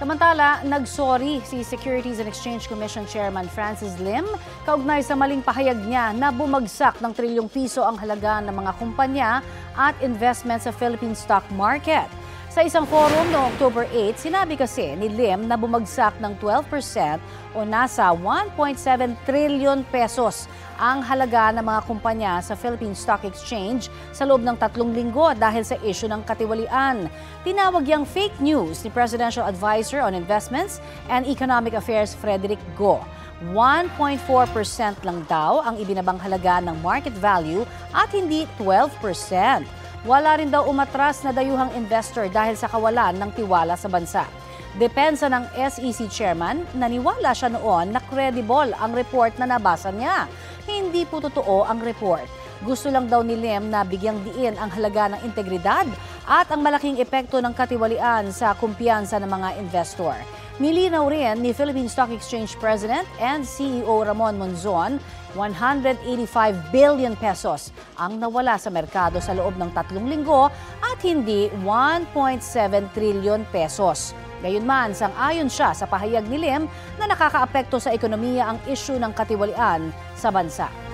Samantala, nagsorry si Securities and Exchange Commission Chairman Francis Lim kaugnay sa maling pahayag niya na bumagsak ng trilyong piso ang halaga ng mga kumpanya at investment sa Philippine stock market. Sa isang forum noong October 8, sinabi kasi ni Lim na bumagsak ng 12% o nasa 1.7 trillion pesos ang halaga ng mga kumpanya sa Philippine Stock Exchange sa loob ng 3 linggo dahil sa issue ng katiwalian. Tinawag yang fake news ni Presidential Advisor on Investments and Economic Affairs Frederick Go. 1.4% lang daw ang ibinabang halaga ng market value at hindi 12%. Wala rin daw umatras na dayuhang investor dahil sa kawalan ng tiwala sa bansa. Depensa ng SEC chairman, naniwala siya noon na credible ang report na nabasa niya. Hindi po totoo ang report. Gusto lang daw ni Lim na bigyang diin ang halaga ng integridad at ang malaking epekto ng katiwalian sa kumpiyansa ng mga investor. Nilinaw rin ni Philippine Stock Exchange President and CEO Ramon Monzon, 185 billion pesos ang nawala sa merkado sa loob ng 3 linggo at hindi 1.7 trillion pesos. Gayunman, sang-ayon siya sa pahayag ni Lim na nakakaapekto sa ekonomiya ang issue ng katiwalian sa bansa.